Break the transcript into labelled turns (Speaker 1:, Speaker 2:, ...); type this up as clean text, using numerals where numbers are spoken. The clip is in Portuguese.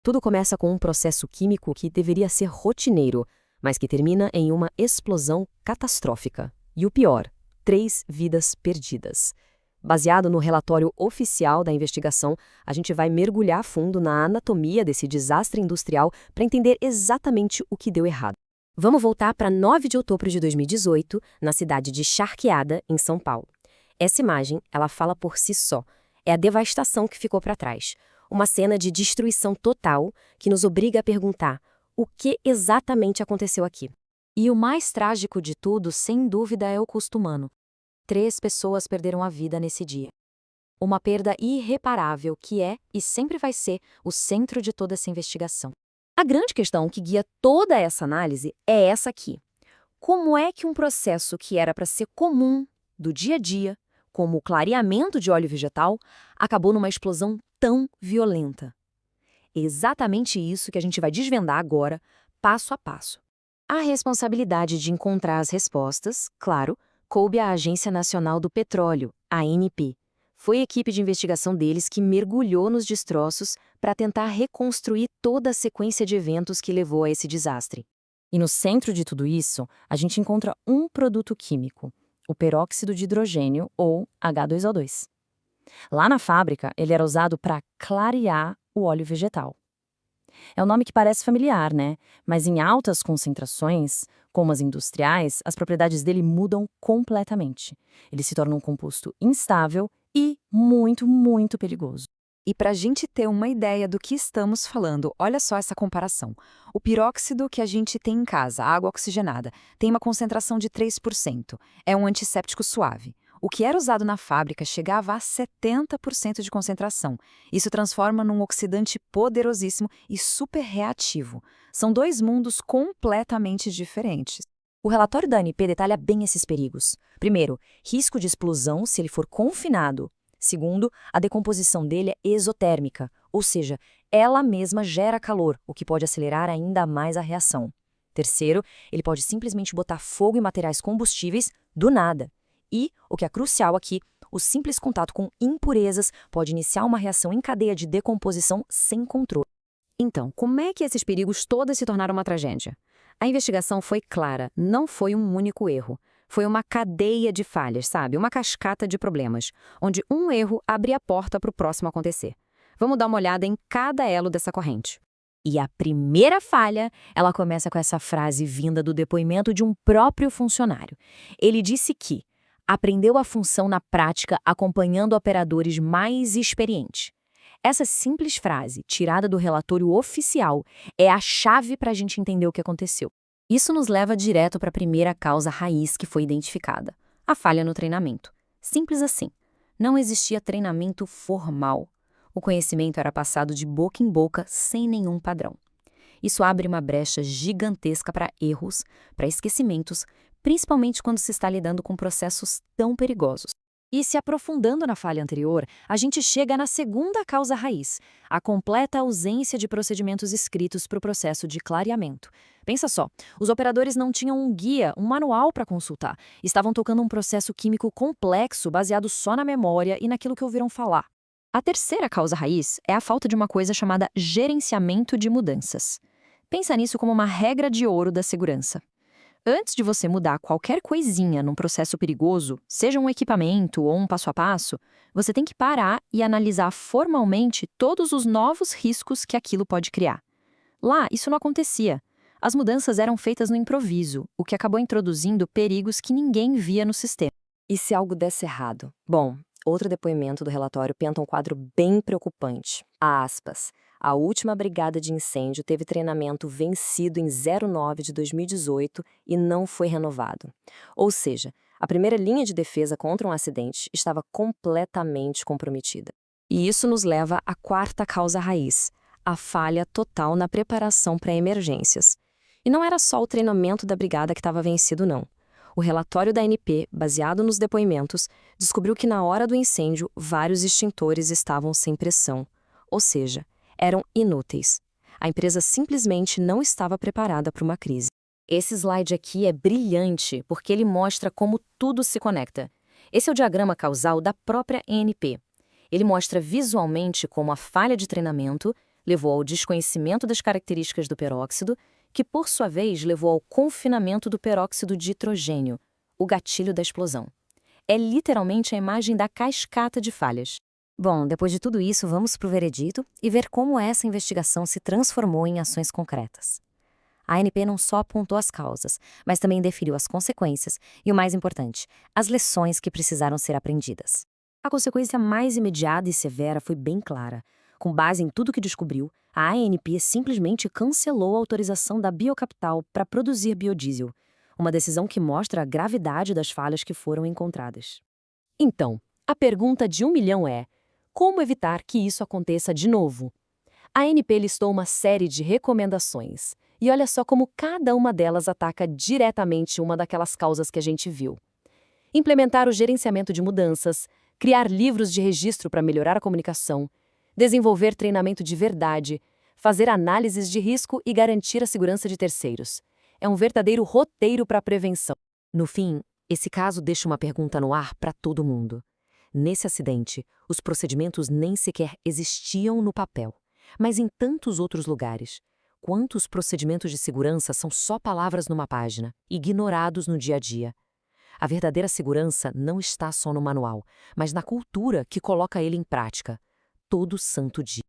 Speaker 1: Tudo começa com um processo químico que deveria ser rotineiro, mas que termina em uma explosão catastrófica. E o pior, 3 vidas perdidas. Baseado no relatório oficial da investigação, a gente vai mergulhar a fundo na anatomia desse desastre industrial para entender exatamente o que deu errado. Vamos voltar para 9 de outubro de 2018, na cidade de Charqueada, em São Paulo. Essa imagem, ela fala por si só. É a devastação que ficou para trás. Uma cena de destruição total que nos obriga a perguntar o que exatamente aconteceu aqui.
Speaker 2: E o mais trágico de tudo, sem dúvida, é o custo humano. 3 pessoas perderam a vida nesse dia. Uma perda irreparável que é, e sempre vai ser, o centro de toda essa investigação.
Speaker 1: A grande questão que guia toda essa análise é essa aqui. Como é que um processo que era para ser comum, do dia a dia, como o clareamento de óleo vegetal, acabou numa explosão tão violenta? É exatamente isso que a gente vai desvendar agora, passo a passo. A responsabilidade de encontrar as respostas, claro, coube à Agência Nacional do Petróleo, a ANP. Foi a equipe de investigação deles que mergulhou nos destroços para tentar reconstruir toda a sequência de eventos que levou a esse desastre. E no centro de tudo isso, a gente encontra um produto químico, o peróxido de hidrogênio, ou H2O2. Lá na fábrica, ele era usado para clarear o óleo vegetal. É um nome que parece familiar, né? Mas em altas concentrações, como as industriais, as propriedades dele mudam completamente. Ele se torna um composto instável e muito, muito perigoso.
Speaker 2: E para a gente ter uma ideia do que estamos falando, olha só essa comparação. O piróxido que a gente tem em casa, a água oxigenada, tem uma concentração de 3%. É um antisséptico suave. O que era usado na fábrica chegava a 70% de concentração. Isso transforma num oxidante poderosíssimo e super reativo. São 2 mundos completamente diferentes.
Speaker 1: O relatório da ANP detalha bem esses perigos. Primeiro, risco de explosão se ele for confinado. Segundo, a decomposição dele é exotérmica, ou seja, ela mesma gera calor, o que pode acelerar ainda mais a reação. Terceiro, ele pode simplesmente botar fogo em materiais combustíveis do nada. E, o que é crucial aqui, o simples contato com impurezas pode iniciar uma reação em cadeia de decomposição sem controle. Então, como é que esses perigos todos se tornaram uma tragédia? A investigação foi clara, não foi um único erro. Foi uma cadeia de falhas, sabe? Uma cascata de problemas, onde um erro abre a porta para o próximo acontecer. Vamos dar uma olhada em cada elo dessa corrente. E a primeira falha, ela começa com essa frase vinda do depoimento de um próprio funcionário. Ele disse que aprendeu a função na prática acompanhando operadores mais experientes. Essa simples frase, tirada do relatório oficial, é a chave para a gente entender o que aconteceu. Isso nos leva direto para a primeira causa raiz que foi identificada, a falha no treinamento. Simples assim. Não existia treinamento formal. O conhecimento era passado de boca em boca sem nenhum padrão. Isso abre uma brecha gigantesca para erros, para esquecimentos, principalmente quando se está lidando com processos tão perigosos. E se aprofundando na falha anterior, a gente chega na segunda causa raiz, a completa ausência de procedimentos escritos para o processo de clareamento. Pensa só, os operadores não tinham um guia, um manual para consultar. Estavam tocando um processo químico complexo, baseado só na memória e naquilo que ouviram falar. A terceira causa raiz é a falta de uma coisa chamada gerenciamento de mudanças. Pensa nisso como uma regra de ouro da segurança. Antes de você mudar qualquer coisinha num processo perigoso, seja um equipamento ou um passo a passo, você tem que parar e analisar formalmente todos os novos riscos que aquilo pode criar. Lá, isso não acontecia. As mudanças eram feitas no improviso, o que acabou introduzindo perigos que ninguém via no sistema. E se algo desse errado? Bom, outro depoimento do relatório pinta um quadro bem preocupante. Aspas. A última brigada de incêndio teve treinamento vencido em 09 de 2018 e não foi renovado. Ou seja, a primeira linha de defesa contra um acidente estava completamente comprometida. E isso nos leva à quarta causa raiz, a falha total na preparação para emergências. E não era só o treinamento da brigada que estava vencido, não. O relatório da ANP, baseado nos depoimentos, descobriu que na hora do incêndio, vários extintores estavam sem pressão. Ou seja, eram inúteis. A empresa simplesmente não estava preparada para uma crise. Esse slide aqui é brilhante porque ele mostra como tudo se conecta. Esse é o diagrama causal da própria ANP. Ele mostra visualmente como a falha de treinamento levou ao desconhecimento das características do peróxido, que por sua vez levou ao confinamento do peróxido de hidrogênio, o gatilho da explosão. É literalmente a imagem da cascata de falhas. Bom, depois de tudo isso, vamos para o veredito e ver como essa investigação se transformou em ações concretas. A ANP não só apontou as causas, mas também definiu as consequências e, o mais importante, as lições que precisaram ser aprendidas. A consequência mais imediata e severa foi bem clara. Com base em tudo que descobriu, a ANP simplesmente cancelou a autorização da Biocapital para produzir biodiesel, uma decisão que mostra a gravidade das falhas que foram encontradas. Então, a pergunta de 1 milhão é: como evitar que isso aconteça de novo? A ANP listou uma série de recomendações, e olha só como cada uma delas ataca diretamente uma daquelas causas que a gente viu. Implementar o gerenciamento de mudanças, criar livros de registro para melhorar a comunicação, desenvolver treinamento de verdade, fazer análises de risco e garantir a segurança de terceiros. É um verdadeiro roteiro para a prevenção. No fim, esse caso deixa uma pergunta no ar para todo mundo. Nesse acidente, os procedimentos nem sequer existiam no papel, mas em tantos outros lugares. Quantos procedimentos de segurança são só palavras numa página, ignorados no dia a dia? A verdadeira segurança não está só no manual, mas na cultura que coloca ele em prática, todo santo dia.